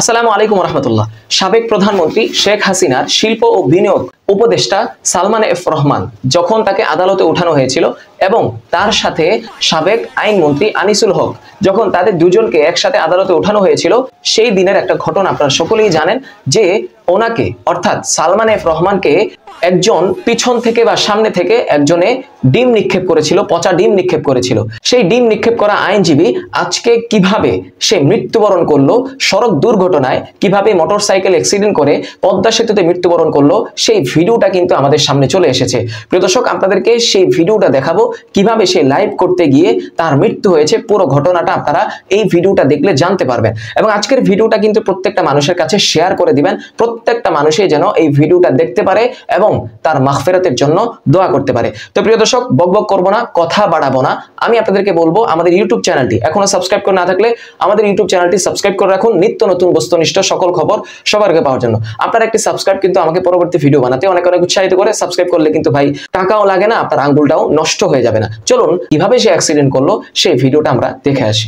আসসালামু আলাইকুম রহমতুল্লাহ। সাবেক প্রধানমন্ত্রী শেখ হাসিনার শিল্প ও বিনিয়োগ উপদেষ্টা সালমান এফ রহমান যখন তাকে আদালতে ওঠানো হয়েছিল এবং তার সাথে সাবেক আইনমন্ত্রী আনিসুল হক যখন তাদের দুজনকে একসাথে আদালতে ওঠানো হয়েছিল, সেই দিনের একটা ঘটনা আপনারা সকলেই জানেন যে ওনাকে অর্থাৎ সালমান এফ রহমানকে একজন পিছন থেকে বা সামনে থেকে একজনে ডিম নিক্ষেপ করেছিল, পচা ডিম নিক্ষেপ করেছিল। সেই ডিম নিক্ষেপ করা আইনজীবী আজকে কিভাবে সে মৃত্যুবরণ করলো, সড়ক দুর্ঘটনায় কিভাবে মোটরসাইকেল অ্যাক্সিডেন্ট করে পদ্মা সেতুতে মৃত্যুবরণ করলো, সেই ভিডিওটা কিন্তু আমাদের সামনে চলে এসেছে। প্রিয় দর্শক, আপনাদেরকে সেই ভিডিওটা দেখাবো কিভাবে সে লাইভ করতে গিয়ে তার মৃত্যু হয়েছে। পুরো ঘটনাটা আপনারা এই ভিডিওটা দেখলে জানতে পারবেন এবং আজকের ভিডিওটা কিন্তু প্রত্যেকটা মানুষের কাছে শেয়ার করে দিবেন, প্রত্যেকটা মানুষই যেন এই ভিডিওটা দেখতে পারে এবং তার মাগফিরাতের জন্য দোয়া করতে পারে। তো প্রিয় দর্শক, বকবক করব না, কথা বাড়াবো না, আমি আপনাদেরকে বলবো আমাদের ইউটিউব চ্যানেলটি এখনো সাবস্ক্রাইব করে না থাকলে আমাদের ইউটিউব চ্যানেলটি সাবস্ক্রাইব করে রাখুন, নিত্য নতুন বস্তুনিষ্ঠ সকল খবর সবার আগে পাওয়ার জন্য। আপনার একটি সাবস্ক্রাইব কিন্তু আমাকে পরবর্তী ভিডিও বানাতে অনেক অনেক উৎসাহিত করে। সাবস্ক্রাইব করলে কিন্তু ভাই টাকাও লাগে না, আপনার আঙ্গুলটাও নষ্ট হয়ে যাবে না। চলুন কিভাবে সে অ্যাক্সিডেন্ট করলো সেই ভিডিওটা আমরা দেখে আসি।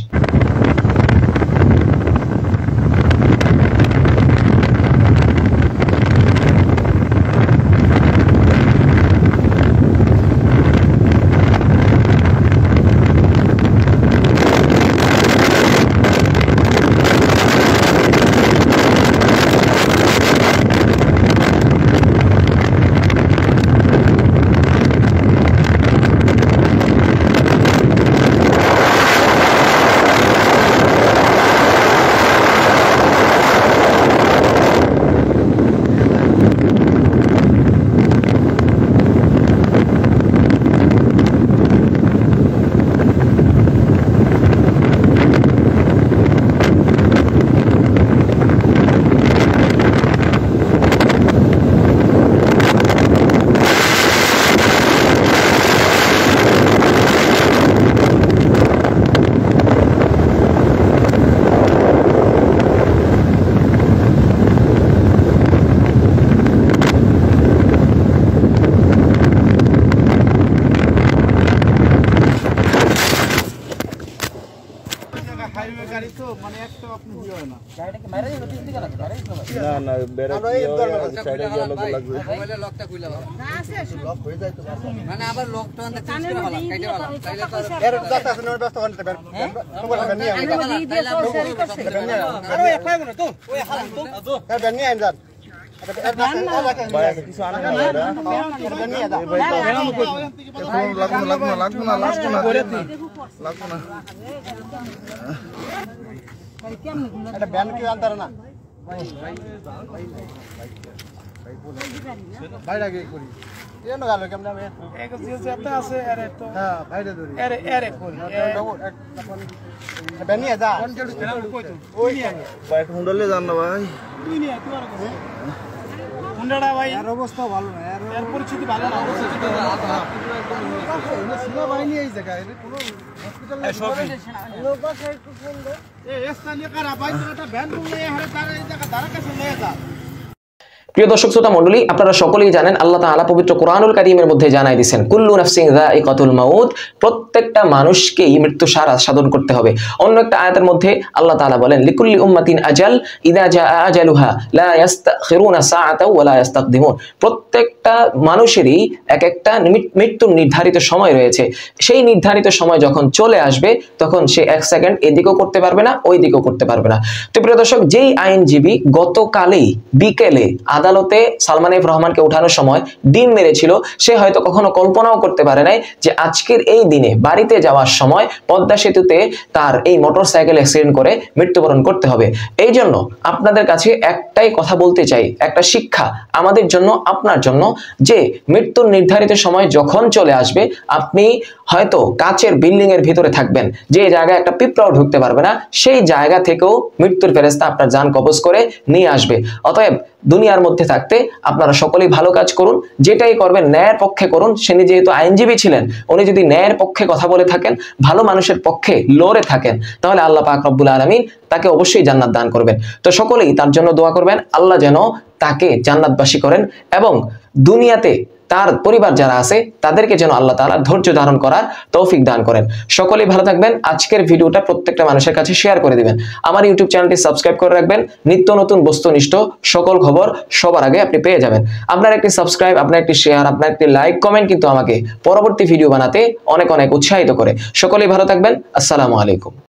অবস্থা ভালো না, এর পরিস্থিতি ভালো না। সেনাবাহিনী এই জায়গায় কোনো প্রিয় দর্শক শ্রোতা মণ্ডলী, আপনারা সকলেই জানেন আল্লাহ তাআলা পবিত্র কোরআনুল কারীমের মধ্যে জানাই দিয়েছেন কুল্লু নাফসিন যায়িকাতুল মাউত, প্রত্যেকটা মানুষকেই মৃত্যু সাধন করতে হবে। অন্য একটা আয়াতের মধ্যে আল্লাহ তাআলা বলেন লিকুল্লি উম্মাতিন আজাল ইযা জাআ আজালুহা লা ইস্তাখিরুনা সাআতাও ওয়া লা ইস্তাকদিমুন, প্রত্যেকটা মানুষেরই এক একটা মৃত্যুর নির্ধারিত সময় রয়েছে। সেই নির্ধারিত সময় যখন চলে আসবে তখন সে এক সেকেন্ড এদিকেও করতে পারবে না, ওই দিকেও করতে পারবে না। তো প্রিয় দর্শক, যেই আইনজীবী গতকালই বিকেলে আদালতে সালমান এফ রহমানকে ওঠানোর সময় ডিম মেরেছিল, সে হয়তো কখনো কল্পনাও করতে পারে নাই যে আজকের এই দিনে বাড়িতে যাওয়ার সময় পদ্মা সেতুতে তার এই মোটরসাইকেল অ্যাক্সিডেন্ট করে মৃত্যুবরণ করতে হবে। এই জন্য আপনাদের কাছে একটাই কথা বলতে চাই, একটা শিক্ষা আমাদের জন্য, আপনার জন্য, যে মৃত্যুর নির্ধারিত সময় যখন চলে আসবে আপনি হয়তো কাচের বিল্ডিং এর ভিতরে থাকবেন, যে জায়গায় একটা পিঁপড়াও ঢুকতে পারবে না, সেই জায়গা থেকেও মৃত্যুর ফেরেশতা আপনার জান কবজ করে নিয়ে আসবে। অতএব দুনিয়ার মধ্যে থাকতে আপনারা সকলেই ভালো কাজ করুন, যেটাই করবেন ন্যায়ের পক্ষে করুন। সে যেহেতু আইনজীবী ছিলেন, উনি যদি ন্যায়ের পক্ষে কথা বলে থাকেন, ভালো মানুষের পক্ষে লড়ে থাকেন, তাহলে আল্লাহ পাক রব্বুল আলামিন তাকে অবশ্যই জান্নাত দান করবেন। তো সকলেই তার জন্য দোয়া করবেন, আল্লাহ যেন তাকে জান্নাতবাসী করেন এবং দুনিয়াতে তার পরিবার যারা আছে তাদেরকে যেন আল্লাহ তাআলা ধৈর্য ধারণ করার তৌফিক দান করেন। সকলেই ভালো থাকবেন। আজকের ভিডিওটা প্রত্যেকটা মানুষের কাছে শেয়ার করে দিবেন। আমার ইউটিউব চ্যানেলটি সাবস্ক্রাইব করে রাখবেন। নিত্য নতুন বস্তুনিষ্ঠ সকল খবর সবার আগে আপনি পেয়ে যাবেন। আপনার একটি সাবস্ক্রাইব, আপনার একটি শেয়ার, আপনার একটি লাইক, কমেন্ট কিন্তু আমাকে পরবর্তী ভিডিও বানাতে অনেক অনেক উৎসাহিত করে। সকলেই ভালো থাকবেন। আসসালামু আলাইকুম।